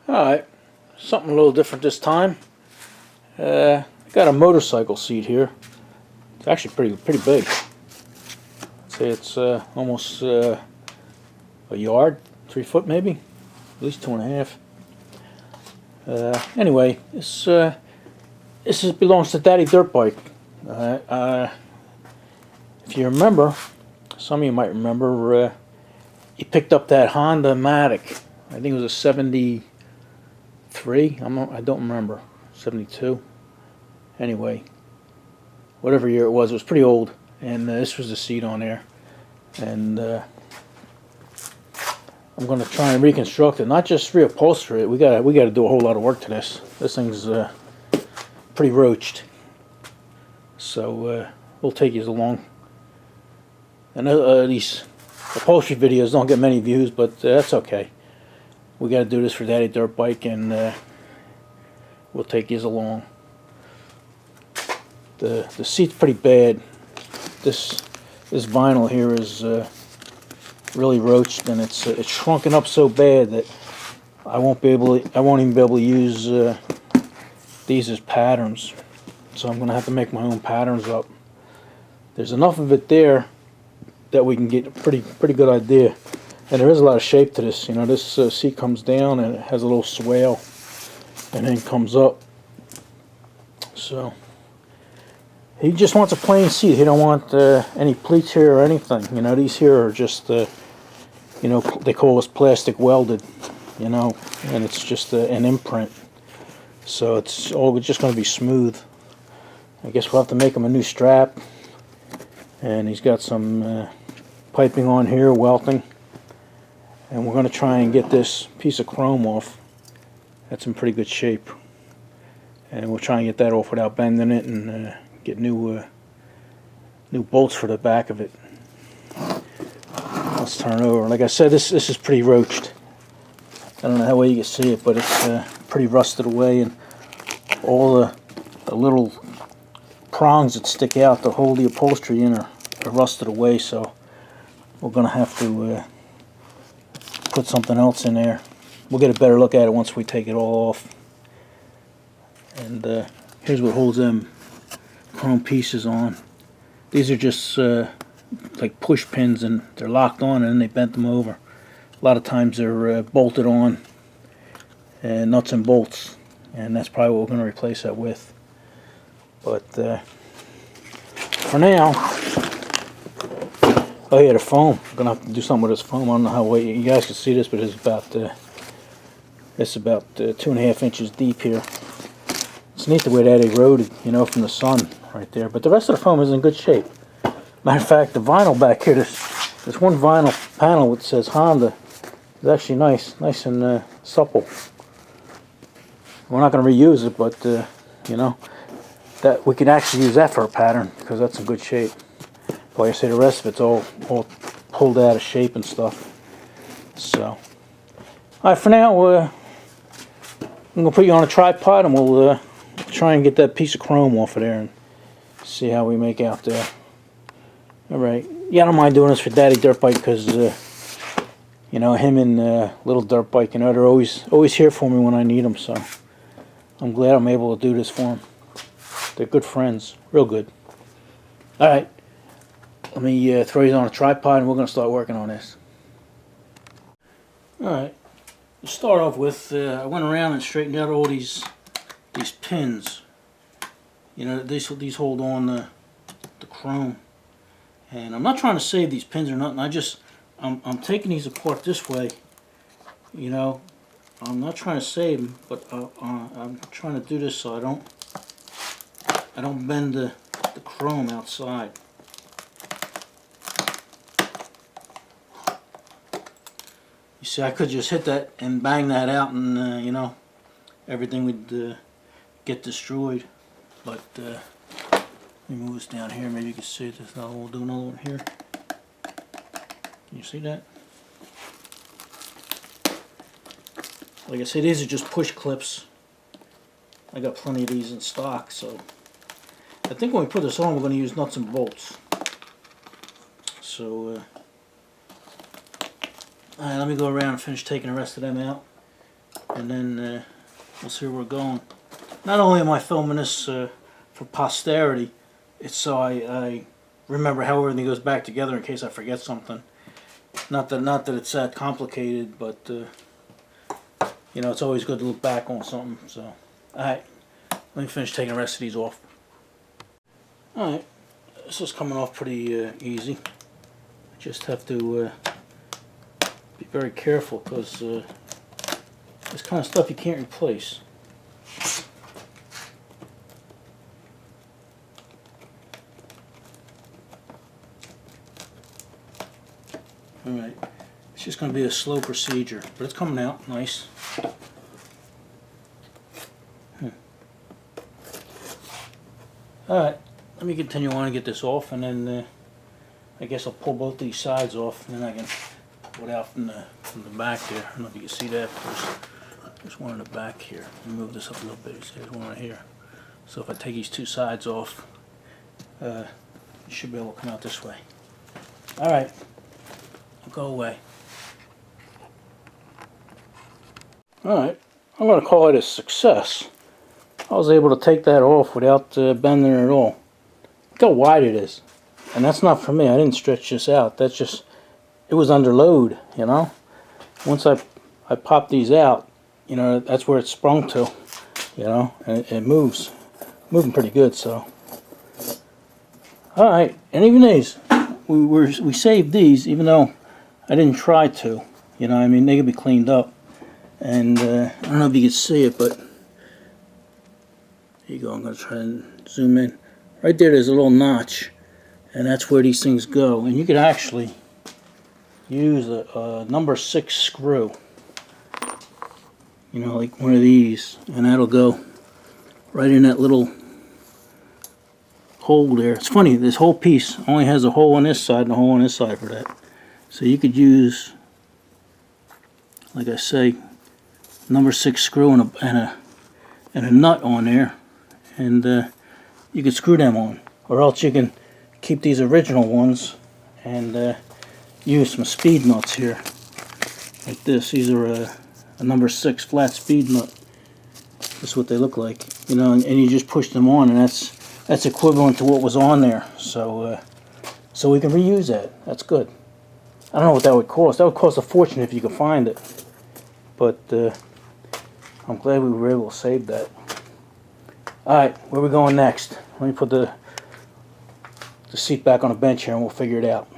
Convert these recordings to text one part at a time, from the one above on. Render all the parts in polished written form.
Alright, something a little different this time. I got a motorcycle seat here. It's actually pretty big. I'd say it's almost a yard, 3 foot maybe, at least 2.5. Anyway, this belongs to Daddy Dirt Bike. If you remember, some of you might remember, he picked up that HONDAMATIC. I think it was a 73. I don't remember. 72. Anyway, whatever year it was pretty old, and this was the seat on there. And I'm going to try and reconstruct it, not just reupholster it. We got to do a whole lot of work to this. This thing's pretty roached. So we'll take you along. I know these upholstery videos don't get many views, but that's okay. We got to do this for Daddy Dirt Bike, and we'll take you along. The seat's pretty bad. This vinyl here is really roached, and it's shrunken up so bad that I won't even be able to use these as patterns. So I'm gonna have to make my own patterns up. There's enough of it there that we can get a pretty good idea. And there is a lot of shape to this. You know, this seat comes down and it has a little swale, and then comes up. So he just wants a plain seat. He don't want any pleats here or anything. You know, these here are just you know, they call this plastic welded. You know, and it's just an imprint. So it's all just going to be smooth. I guess we'll have to make him a new strap. And he's got some piping on here, welting. And we're going to try and get this piece of chrome off. That's in pretty good shape. And we'll try and get that off without bending it, and get new bolts for the back of it. Let's turn it over. Like I said, this is pretty roached. I don't know how well you can see it, but it's pretty rusted away, and all the little prongs that stick out to hold the upholstery in are rusted away. So we're going to have to put something else in there. We'll get a better look at it once we take it all off. And here's what holds them chrome pieces on. These are just like push pins, and they're locked on, and then they bent them over. A lot of times they're bolted on, and nuts and bolts, and that's probably what we're going to replace that with. But for now, oh yeah, the foam. I'm gonna have to do something with this foam. I don't know how well you guys can see this, but it's about 2.5 inches deep here. It's neat the way that eroded, you know, from the sun right there. But the rest of the foam is in good shape. Matter of fact, the vinyl back here, this one vinyl panel that says Honda is actually nice and supple. We're not going to reuse it, but you know, that we can actually use that for a pattern, because that's in good shape. Like I say, the rest of it's all pulled out of shape and stuff. So, alright, for now, I'm going to put you on a tripod, and we'll try and get that piece of chrome off of there and see how we make out there. Alright, yeah, I don't mind doing this for Daddy Dirt Bike, because you know, him and Little Dirt Bike, you know, they're always here for me when I need them. So I'm glad I'm able to do this for them. They're good friends, real good. Alright, let me throw these on a tripod, and we're going to start working on this. Alright, to start off with, I went around and straightened out all these pins. You know, these hold on the chrome. And I'm not trying to save these pins or nothing. I'm taking these apart this way. You know, I'm not trying to save them, but I'm trying to do this so I don't bend the chrome outside. You see, I could just hit that and bang that out, and you know, everything would get destroyed. But let me move this down here. Maybe you can see this. We'll do another one here. Can you see that? Like I said, these are just push clips. I got plenty of these in stock, so I think when we put this on, we're going to use nuts and bolts. So, alright, let me go around and finish taking the rest of them out. and then we'll see where we're going. Not only am I filming this for posterity, it's so I remember how everything goes back together in case I forget something. Not that it's that complicated, but you know, it's always good to look back on something. So, alright, let me finish taking the rest of these off. Alright, this is coming off pretty easy. I just have to be very careful because this kind of stuff you can't replace. Alright, it's just going to be a slow procedure, but it's coming out nice. Alright, let me continue on and get this off, and then I guess I'll pull both these sides off, and then I can pull it out from the back there. I don't know if you can see that. There's one in the back here. Let me move this up a little bit. You see there's one right here. So if I take these two sides off, you should be able to come out this way. Alright. Go away. Alright, I'm going to call it a success. I was able to take that off without bending it at all. Look how wide it is. And that's not for me. I didn't stretch this out. That's just, it was under load, you know. Once I popped these out, you know, that's where it sprung to, you know, and it moves. Moving pretty good, so. Alright, and even these, we saved these, even though I didn't try to, you know, I mean, they could be cleaned up. And I don't know if you can see it, but here you go, I'm going to try and zoom in. Right there's a little notch, and that's where these things go. And you could actually use a number 6 screw, you know, like one of these, and that'll go right in that little hole there. It's funny, this whole piece only has a hole on this side and a hole on this side for that. So you could use, like I say, number 6 screw and a nut on there, and you could screw them on. Or else you can keep these original ones and use some speed nuts here, like this. These are a number 6 flat speed nut. This is what they look like, you know, and you just push them on, and that's equivalent to what was on there. So so we can reuse that. That's good. I don't know what that would cost. That would cost a fortune if you could find it. But I'm glad we were able to save that. Alright, where are we going next? Let me put the seat back on the bench here and we'll figure it out.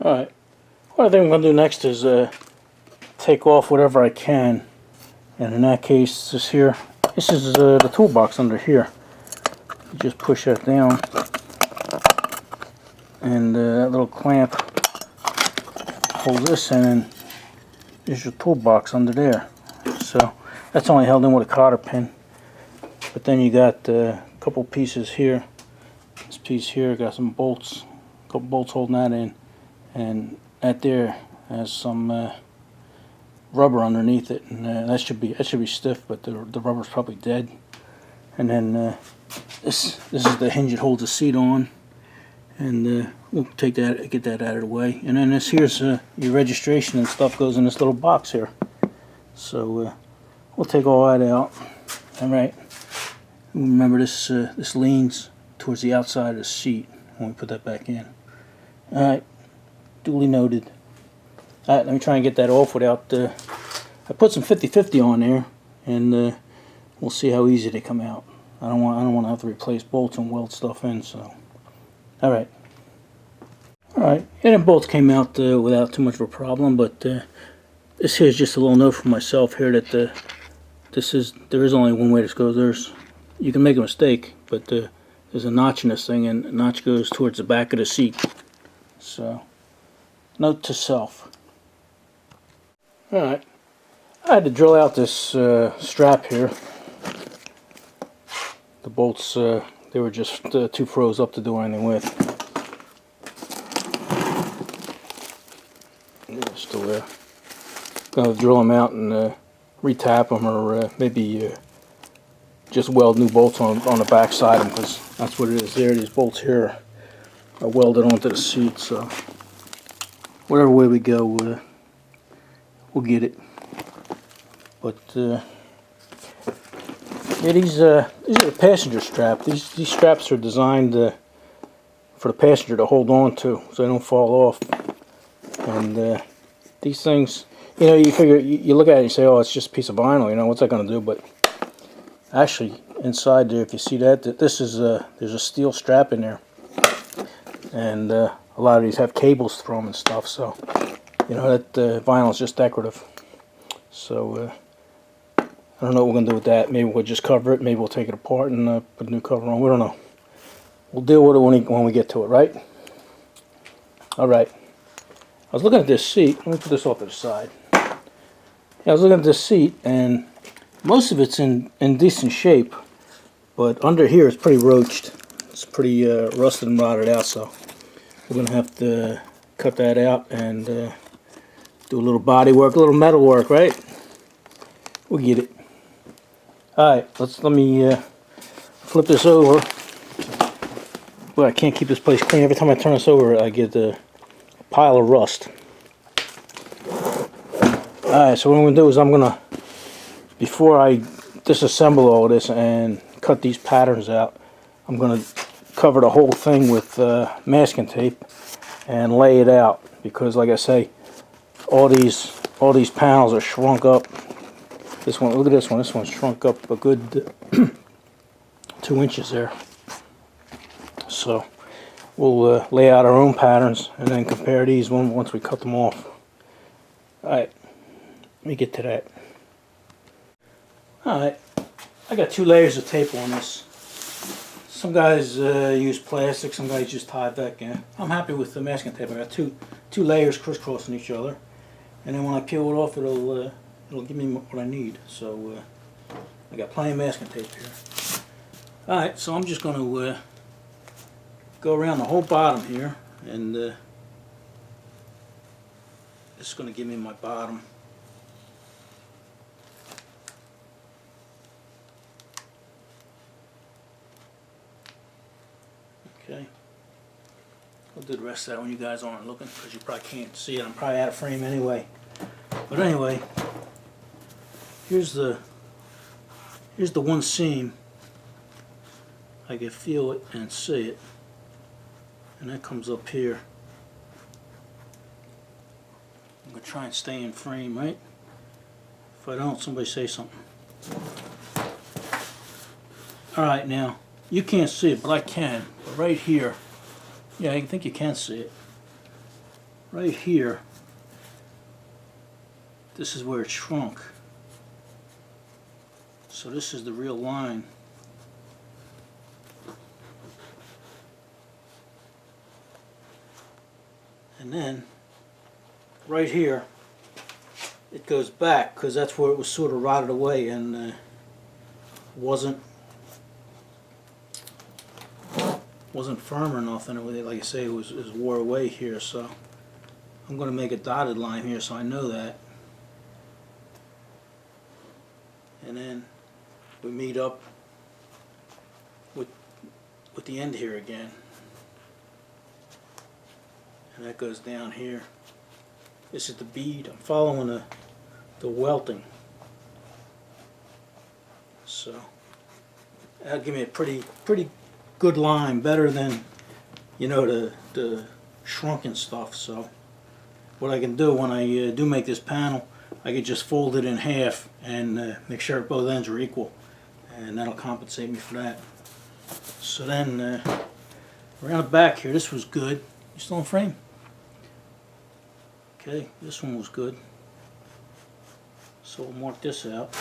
Alright, what I think I'm going to do next is take off whatever I can. And in that case, this is the toolbox under here. You just push that down. And that little clamp holds this in, and there's your toolbox under there. So that's only held in with a cotter pin. But then you got a couple pieces here. This piece here got some bolts, a couple bolts holding that in, and that there has some rubber underneath it, and that should be stiff, but the rubber's probably dead. And then this is the hinge that holds the seat on. And we'll take that, get that out of the way. And then here's your registration and stuff goes in this little box here. So we'll take all that out. All right. Remember this this leans towards the outside of the seat when we put that back in. All right. Duly noted. All right. Let me try and get that off without. I put some 50/50 on there, and we'll see how easy they come out. I don't want to have to replace bolts and weld stuff in. So. Alright, and the bolts came out without too much of a problem, but this here is just a little note for myself here that there is only one way this goes. You can make a mistake, but there's a notch in this thing, and the notch goes towards the back of the seat. So, note to self. Alright, I had to drill out this strap here. The bolts, they were just too froze up to do anything with. They're still there. Gonna drill them out and retap them, or maybe just weld new bolts on the back side of them, because that's what it is there. These bolts here are welded onto the seat, so whatever way we go, we'll get it. But yeah, these are the passenger strap. These straps are designed for the passenger to hold on to, so they don't fall off. And these things, you know, you figure, you look at it and you say, oh, it's just a piece of vinyl, you know, what's that going to do? But actually, inside there, if you see that, this is there's a steel strap in there, and a lot of these have cables through them and stuff. So, you know, that vinyl is just decorative. So I don't know what we're gonna do with that. Maybe we'll just cover it. Maybe we'll take it apart and put a new cover on. We don't know. We'll deal with it when we get to it, right? All right. I was looking at this seat. Let me put this off to the side. Yeah, I was looking at this seat, and most of it's in decent shape, but under here it's pretty roached. It's pretty rusted and rotted out, so we're going to have to cut that out and do a little body work, a little metal work, right? We'll get it. Alright, let me flip this over. Boy, I can't keep this place clean. Every time I turn this over, I get a pile of rust. Alright, so what I'm going to do is I'm going to, before I disassemble all this and cut these patterns out, I'm going to cover the whole thing with masking tape and lay it out, because like I say, all these panels are shrunk up. This one, look at this one. This one's shrunk up a good 2 inches there. So we'll lay out our own patterns and then compare these once we cut them off. Alright, let me get to that. Alright, I got 2 layers of tape on this. Some guys use plastic, some guys use Tyvek. Yeah. I'm happy with the masking tape. I got two layers crisscrossing each other, and then when I peel it off, it'll give me what I need. So I got plenty of masking tape here. Alright, so I'm just going to go around the whole bottom here, and this is going to give me my bottom. Okay, I'll do the rest of that when you guys aren't looking, because you probably can't see it. I'm probably out of frame anyway. But anyway, here's the one seam. I can feel it and see it, and that comes up here. I'm gonna try and stay in frame, right? If I don't, somebody say something. All right, now you can't see it, but I can. But right here, yeah, I think you can see it. Right here, this is where it shrunk. So this is the real line. And then, right here, it goes back, because that's where it was sort of rotted away and wasn't firm or nothing. Like I say, it was wore away here. So I'm going to make a dotted line here so I know that. And then we meet up with the end here again. And that goes down here. This is the bead. I'm following the welting. So that'll give me a pretty good line, better than, you know, the shrunken stuff. So what I can do when I do make this panel, I can just fold it in half and make sure both ends are equal, and that'll compensate me for that. So then around the back here, this was good. You still in frame? Okay, this one was good. So we'll mark this out.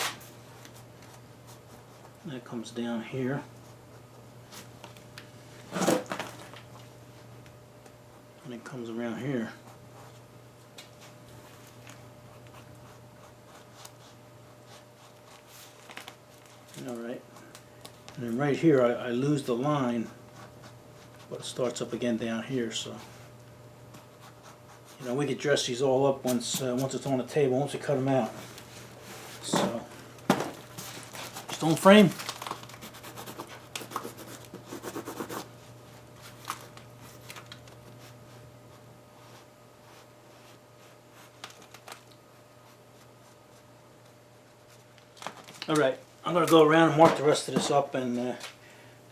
That comes down here. And it comes around here. Alright. And then right here I lose the line, but it starts up again down here. So, you know, we could dress these all up once it's on the table, once we cut them out. So, stone frame. Alright, I'm going to go around and mark the rest of this up, and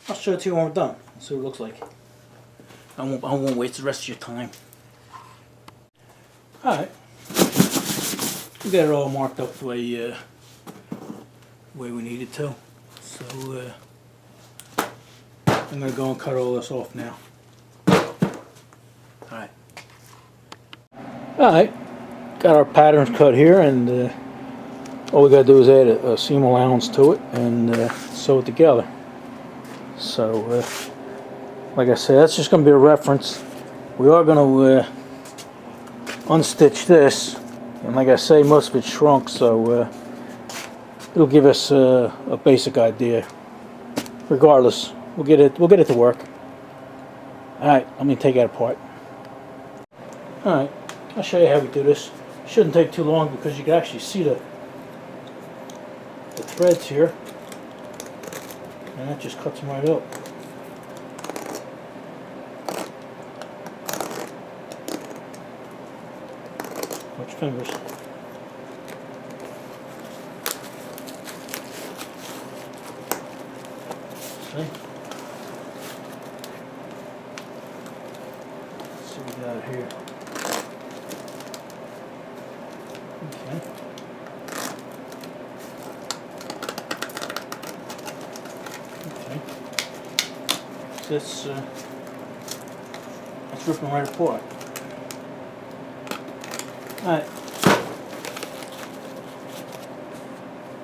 I'll show it to you when we're done. See what it looks like. I won't waste the rest of your time. Alright. We got it all marked up the way we need it to. So I'm going to go and cut all this off now. Alright. Alright. Got our patterns cut here, and all we got to do is add a seam allowance to it and sew it together. So like I said, that's just going to be a reference. We are going to unstitch this, and like I say, most of it's shrunk, so it'll give us a basic idea. Regardless, we'll get it to work. Alright, let me take that apart. Alright, I'll show you how we do this. Shouldn't take too long because you can actually see the threads here, and that just cuts them right up. Watch fingers. See? Let's see what we got here. Okay. Okay. So that's ripping right apart. Alright.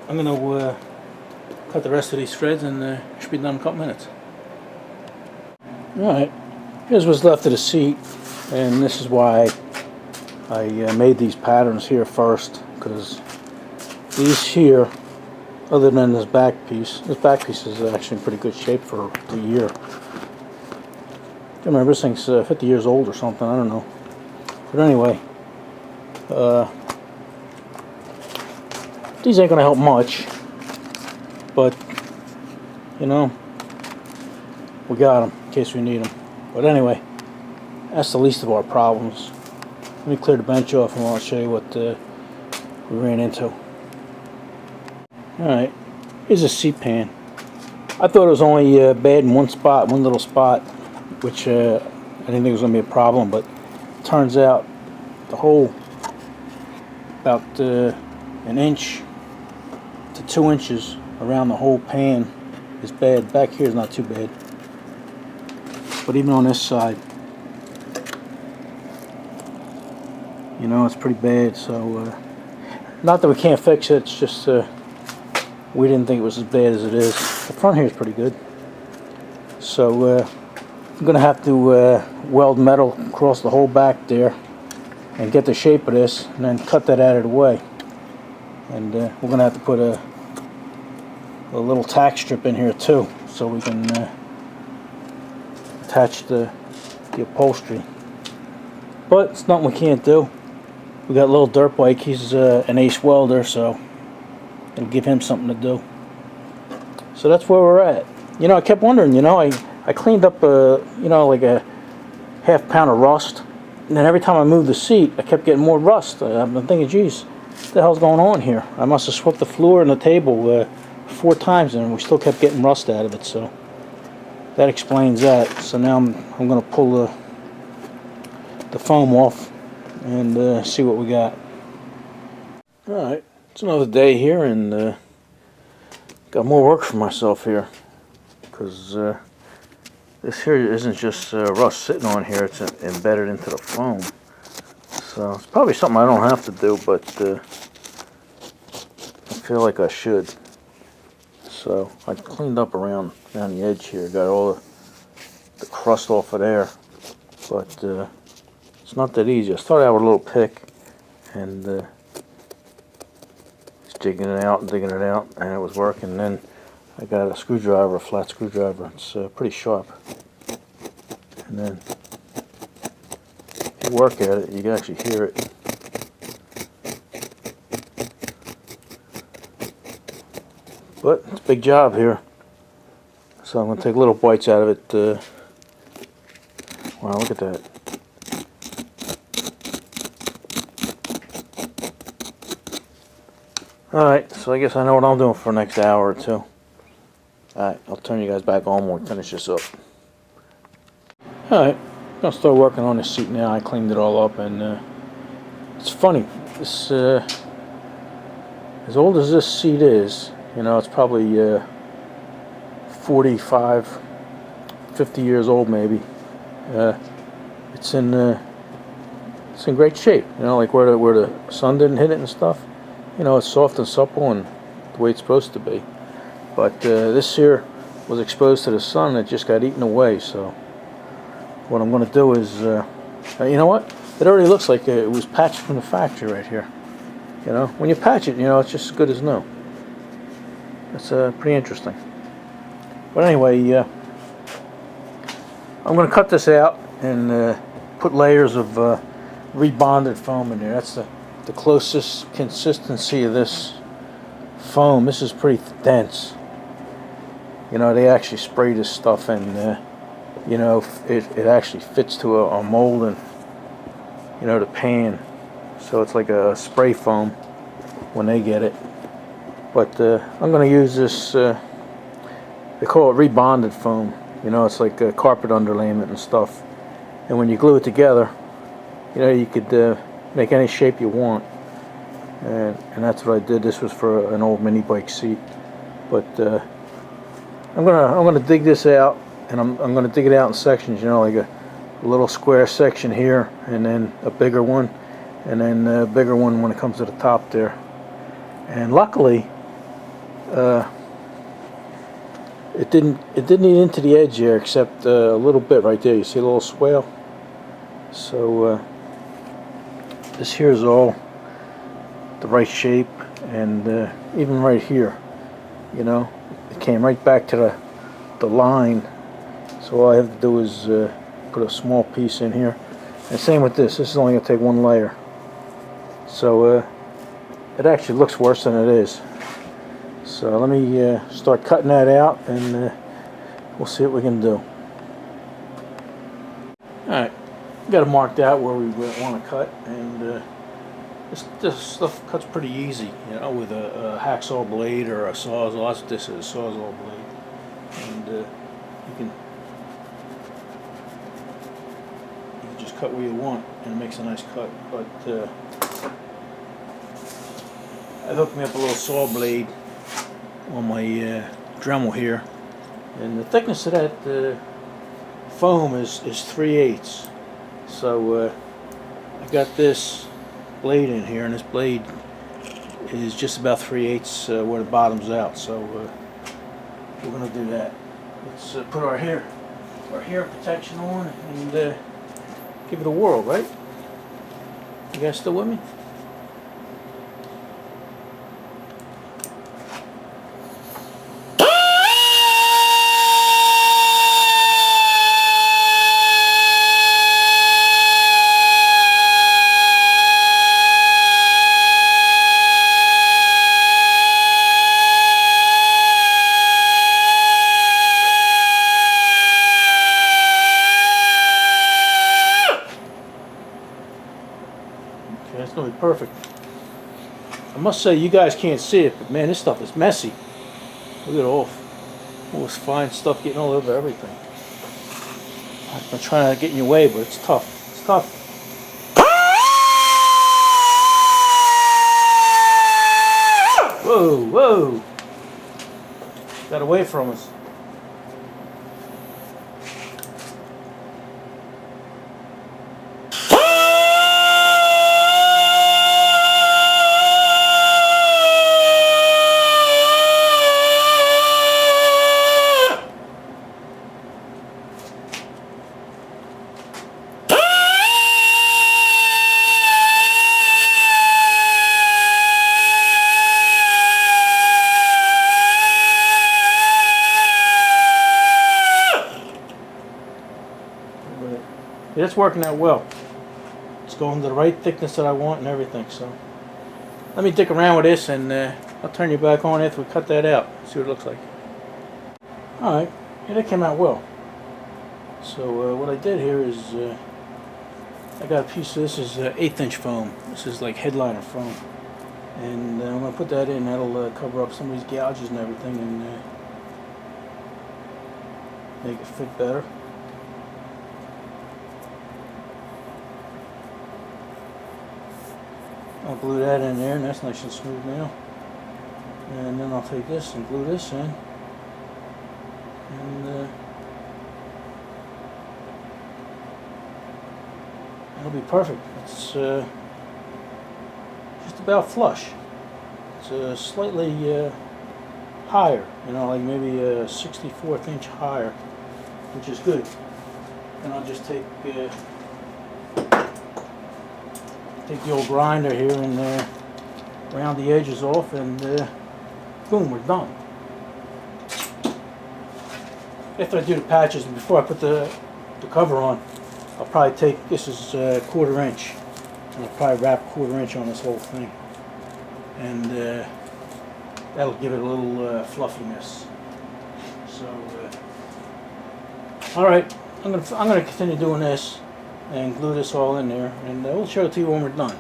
I'm going to cut the rest of these threads, and it should be done in a couple minutes. Alright. Here's what's left of the seat, and this is why I made these patterns here first, because these here, other than this back piece is actually in pretty good shape for the year. I remember this thing's 50 years old or something, I don't know. But anyway, these ain't gonna help much, but you know, we got them in case we need them. But anyway, that's the least of our problems. Let me clear the bench off, and I'll show you what we ran into. Alright, here's a seat pan. I thought it was only bad in one spot, one little spot, which I didn't think was going to be a problem, but it turns out the whole, about an inch to 2 inches around the whole pan is bad. Back here is not too bad, but even on this side, you know, it's pretty bad. So not that we can't fix it, it's just we didn't think it was as bad as it is. The front here is pretty good. So I'm going to have to weld metal across the whole back there and get the shape of this, and then cut that out of the way. And we're going to have to put a little tack strip in here too, so we can attach the upholstery. But it's nothing we can't do. We got a little dirt bike. He's an ace welder, so it'll give him something to do. So that's where we're at. You know, I kept wondering, you know, I cleaned up you know, like a half pound of rust, and then every time I moved the seat, I kept getting more rust. I've been thinking, geez, what the hell's going on here? I must have swept the floor and the table 4 times, and we still kept getting rust out of it. So that explains that. So now I'm going to pull the foam off and see what we got. Alright, it's another day here, and got more work for myself here, because this here isn't just rust sitting on here, it's embedded into the foam. So it's probably something I don't have to do, but I feel like I should. So I cleaned up around the edge here, got all the crust off of there, but it's not that easy. I started out with a little pick, and just digging it out, and it was working. Then I got a screwdriver, a flat screwdriver. It's pretty sharp. And then if you work at it, you can actually hear it. But it's a big job here. So I'm going to take little bites out of it. Wow, look at that. Alright, so I guess I know what I'm doing for the next hour or two. Alright, I'll turn you guys back on when we finish this up. Alright, I'm going to start working on this seat now. I cleaned it all up, and it's funny. This, as old as this seat is, you know, it's probably 45, 50 years old maybe. It's in great shape. You know, like where the sun didn't hit it and stuff. You know, it's soft and supple and the way it's supposed to be. But this here was exposed to the sun and it just got eaten away. So what I'm going to do is, you know what? It already looks like it was patched from the factory right here. You know, when you patch it, you know, it's just as good as new. It's pretty interesting. But anyway, I'm going to cut this out and put layers of rebonded foam in there. That's the closest consistency of this foam. This is pretty dense. You know, they actually spray this stuff and you know, it actually fits to a mold and, you know, the pan. So it's like a spray foam when they get it. But I'm going to use this, they call it rebonded foam. You know, it's like carpet underlayment and stuff. And when you glue it together, you know, you could make any shape you want. And that's what I did. This was for an old mini bike seat. But I'm gonna dig this out, and I'm gonna dig it out in sections. You know, like a little square section here, and then a bigger one, and then a bigger one when it comes to the top there. And luckily, it didn't eat into the edge here, except a little bit right there. You see a little swale. So this here is all the right shape, and even right here, you know, it came right back to the line. So all I have to do is put a small piece in here, and same with this. This is only going to take one layer. So it actually looks worse than it is. So let me start cutting that out, and we'll see what we can do. Alright, got it marked out where we want to cut, and this stuff cuts pretty easy, you know, with a hacksaw blade or a sawzall. That's what this is, a sawzall blade. And you can just cut where you want, and it makes a nice cut. But I hooked me up a little saw blade on my Dremel here, and the thickness of that foam is 3/8. So I got this blade in here, and this blade is just about 3/8 where the bottom's out. So we're gonna do that. Let's put our hair protection on and give it a whirl, right? You guys still with me? That's gonna be perfect. I must say, you guys can't see it, but man, this stuff is messy. Look at all this fine stuff getting all over everything. I'm trying not to get in your way, but it's tough. It's tough. Whoa, whoa! Got away from us. Yeah, it's working out well. It's going to the right thickness that I want and everything. So let me dick around with this, and I'll turn you back on after we cut that out. See what it looks like. Alright, yeah, that came out well. So what I did here is I got a piece of this is 1/8 inch foam. This is like headliner foam. And I'm going to put that in. That'll cover up some of these gouges and everything and make it fit better. I'll glue that in there, and that's nice and smooth now. And then I'll take this and glue this in. And it'll be perfect. It's just about flush. It's slightly higher, like maybe a 64th inch higher, which is good. And I'll just take the old grinder here and round the edges off, and boom, we're done. After I do the patches and before I put the cover on, I'll probably take, this is 1/4 inch, and I'll probably wrap 1/4 inch on this whole thing, and that'll give it a little fluffiness. So, all right, I'm gonna continue doing this and glue this all in there, and we'll show it to you when we're done.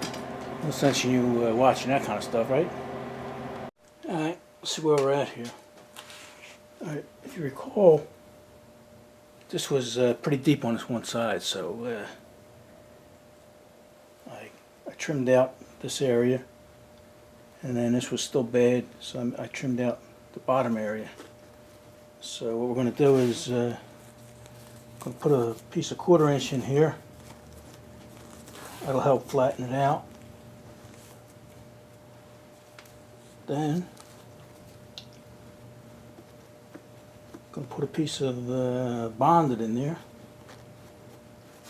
No sense in you watching that kind of stuff, right? All right, let's see where we're at here. All right, if you recall, this was pretty deep on this one side, so I trimmed out this area, and then this was still bad, so I trimmed out the bottom area. So what we're going to do is going to put a piece of 1/4 inch in here. That'll help flatten it out. Then I'm going to put a piece of bonded in there. I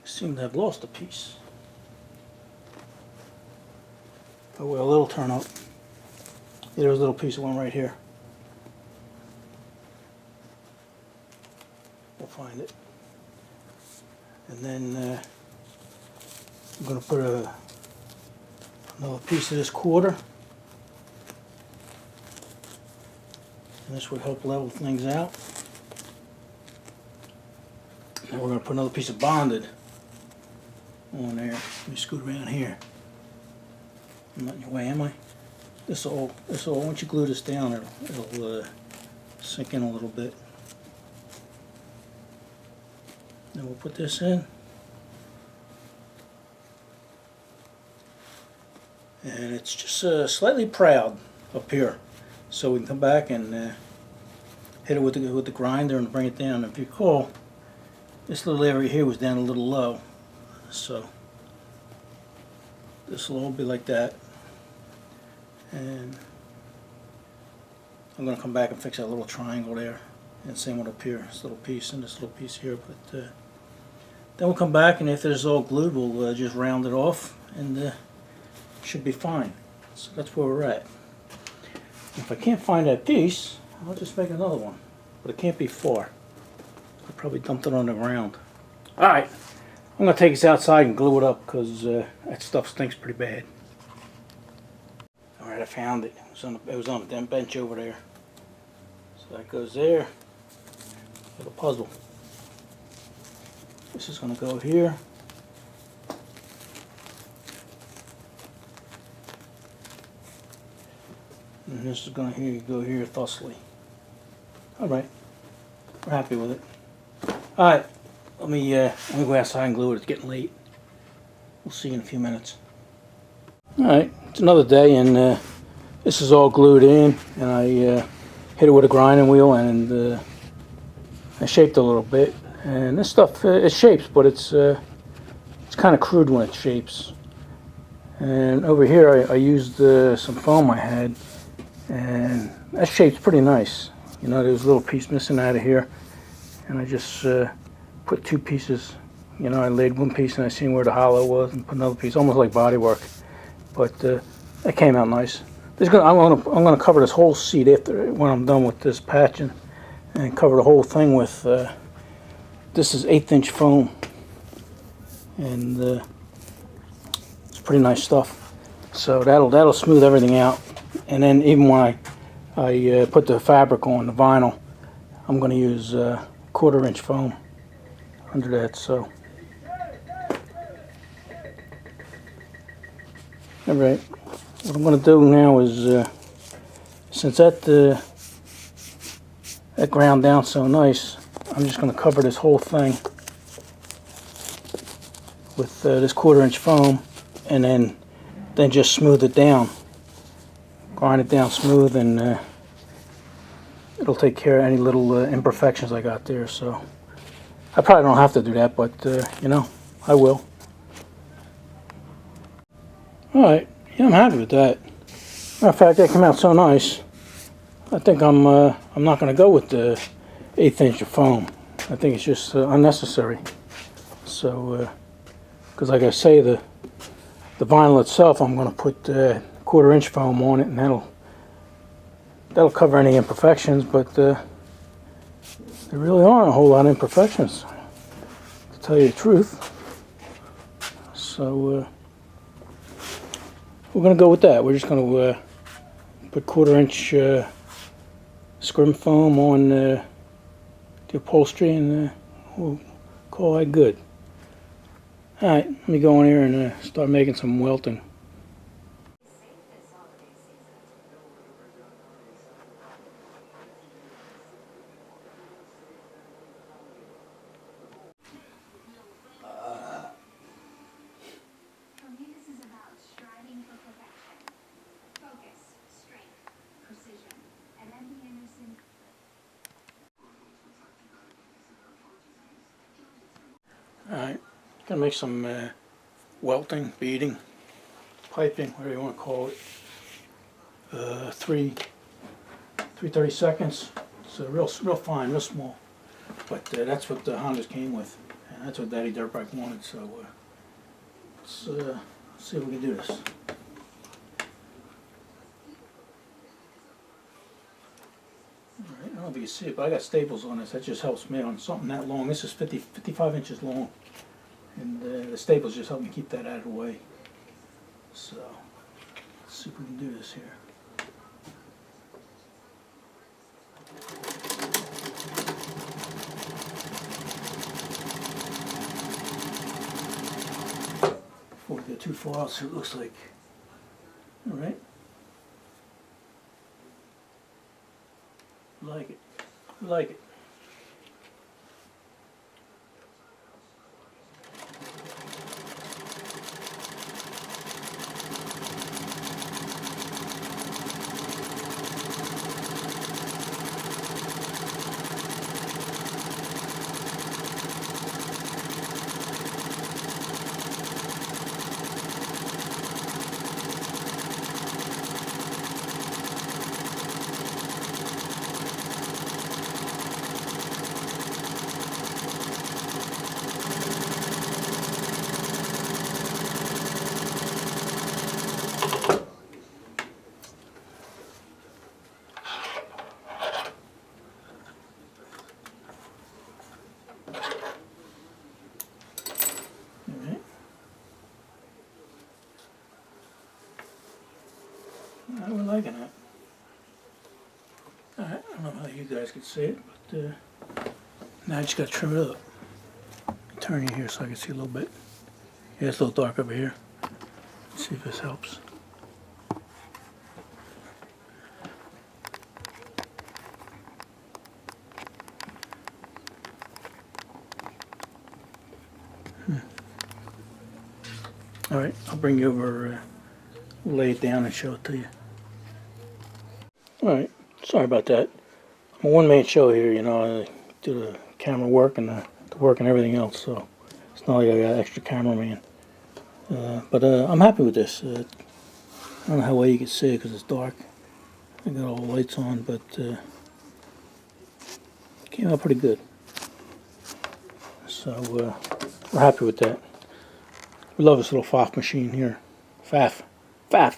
seem to have lost a piece. Oh well, it'll turn up. Yeah, there's a little piece of one right here. We'll find it. And then I'm going to put another piece of this 1/4. And this would help level things out. Now we're going to put another piece of bonded on there. Let me scoot around here. I'm not in your way, am I? This will, once you glue this down, it'll sink in a little bit. Then we'll put this in. And it's just slightly proud up here. So we can come back and hit it with the grinder and bring it down. If you recall, this little area here was down a little low. So this will all be like that. And I'm going to come back and fix that little triangle there. And same one up here, this little piece and this little piece here. But then we'll come back, and after it's all glued, we'll just round it off, and should be fine. So that's where we're at. If I can't find that piece, I'll just make another one. But it can't be far. I probably dumped it on the ground. Alright, I'm going to take this outside and glue it up, because that stuff stinks pretty bad. Alright, I found it. It was on a bench over there. So that goes there. Little puzzle. This is going to go here. And this is going to go here thusly. Alright. We're happy with it. Alright. Let me go outside and glue it. It's getting late. We'll see you in a few minutes. Alright. It's another day, and this is all glued in. And I hit it with a grinding wheel, and I shaped it a little bit. And this stuff, it shapes, but it's kind of crude when it shapes. And over here I used some foam I had, and that shape's pretty nice. You know, there was a little piece missing out of here, and I just put 2 pieces. You know, I laid one piece and I seen where the hollow was, and put another piece, almost like body work. But that came out nice. I'm gonna cover this whole seat after when I'm done with this patching, and cover the whole thing with this is 1/8 inch foam, and it's pretty nice stuff. So that'll smooth everything out. And then even when I put the fabric on the vinyl, I'm going to use 1/4 inch foam under that. So Alright, what I'm going to do now is, since that ground down so nice, I'm just going to cover this whole thing with this 1/4 inch foam, and then just smooth it down. Grind it down smooth, and it'll take care of any little imperfections I got there. So I probably don't have to do that, but you know, I will. Alright, yeah, I'm happy with that. Matter of fact, that came out so nice. I think I'm not going to go with the 1/8 inch of foam. I think it's just unnecessary. So, because like I say, the vinyl itself, I'm going to put 1/4 inch foam on it, and that'll cover any imperfections. But there really aren't a whole lot of imperfections, to tell you the truth. So we're going to go with that. We're just going to put 1/4 inch scrim foam on the upholstery, and we'll call that good. Alright, let me go in here and start making some welting. Alright, gonna make some welting, beading, piping, whatever you want to call it. 3/32. It's real fine, real small. But that's what the Hondas came with, and that's what Daddy Dirtbike wanted. So let's see if we can do this. Alright, I don't know if you can see it, but I got staples on this. That just helps me on something that long. This is 55 inches long. And the staples just help me keep that out of the way. So, let's see if we can do this here. Before we go too far, I'll see what it looks like. Alright. Like it. Like it. We're liking it. Alright, I don't know how you guys can see it, but now I just got to trim it up. Turn you here so I can see a little bit. Yeah, it's a little dark over here. Let's see if this helps. Alright, I'll bring you over, lay it down and show it to you. Alright, sorry about that. I'm a one-man show here, you know. I do the camera work and the work and everything else, so it's not like I got an extra cameraman. But I'm happy with this. I don't know how well you can see it because it's dark. I got all the lights on, but it came out pretty good. So we're happy with that. We love this little FAF machine here. FAF. FAF.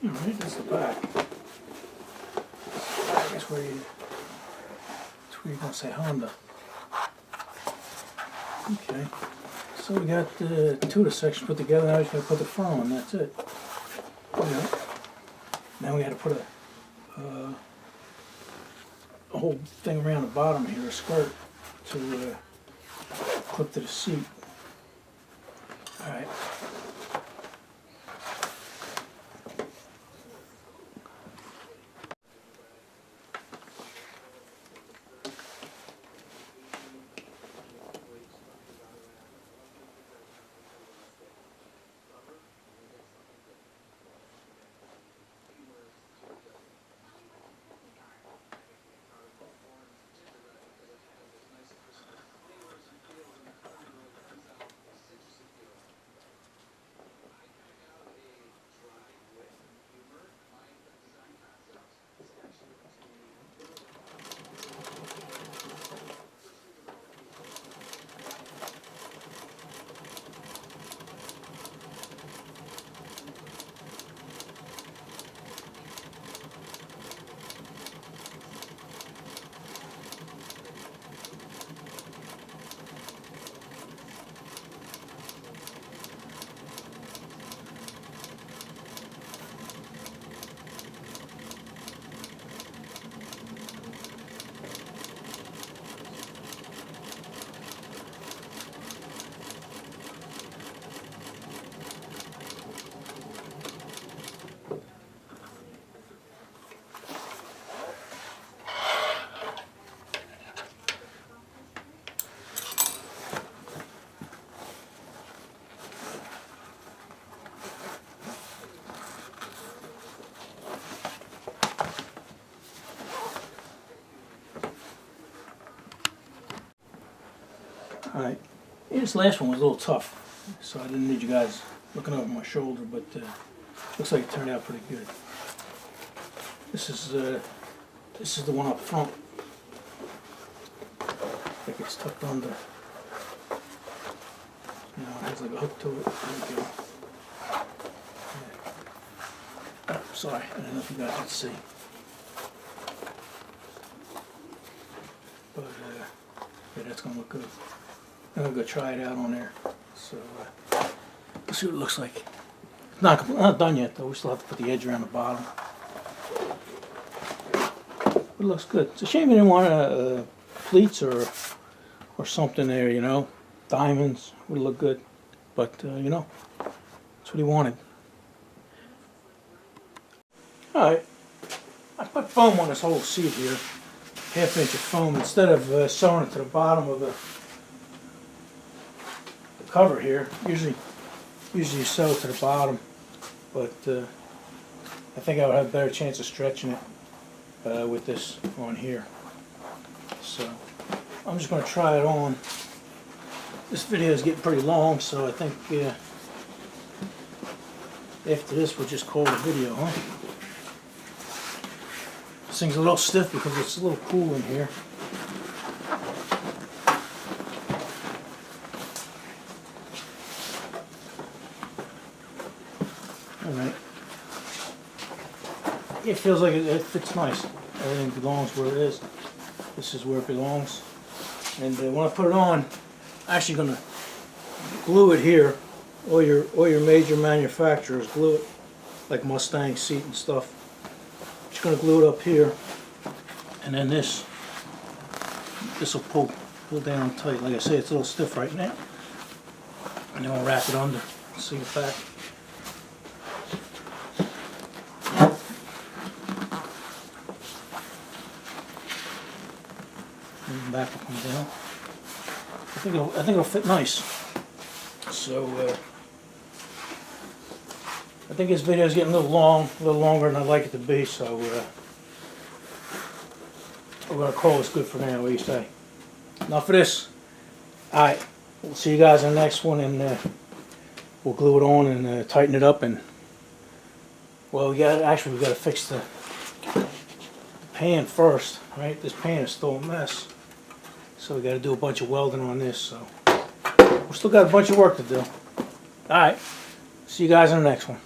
Alright, that's the back. I guess where you're going to say Honda. Okay, so we got two of the sections put together. Now we just got to put the front on. That's it. Okay. Now we got to put a whole thing around the bottom here, a skirt, to clip to the seat. Alright. Alright, this last one was a little tough, so I didn't need you guys looking over my shoulder, but looks like it turned out pretty good. This is the one up front. I think it's tucked under. Now it has like a hook to it. There we go. Yeah. Oh, sorry, I don't know if you guys can see. But yeah, that's gonna look good. I'm gonna go try it out on there. So let's see what it looks like. Not done yet though. We still have to put the edge around the bottom. But it looks good. It's a shame you didn't want pleats or something there. You know, diamonds would look good. But you know, that's what he wanted. All right. I put foam on this whole seat here. Half-inch of foam instead of sewing it to the bottom of the cover here. Usually you sew to the bottom, but I think I would have a better chance of stretching it with this on here. So I'm just going to try it on. This video is getting pretty long, so I think after this we'll just call it a video, huh? This thing's a little stiff because it's a little cool in here. Alright. It feels like it fits nice. Everything belongs where it is. This is where it belongs. And when I put it on, I'm actually going to glue it here. All your major manufacturers glue it, like Mustang seat and stuff. Just going to glue it up here, and then this will pull down tight. Like I say, it's a little stiff right now. And then we'll wrap it under. See the back. And the back will come down. I think it'll fit nice. So I think this video is getting a little longer than I'd like it to be. So we're gonna call this good for now. What do you say? Enough of this. All right, we'll see you guys in the next one, and we'll glue it on and tighten it up. And well, we got to fix the pan first, right? This pan is still a mess, so we got to do a bunch of welding on this. So we still got a bunch of work to do. All right, see you guys in the next one.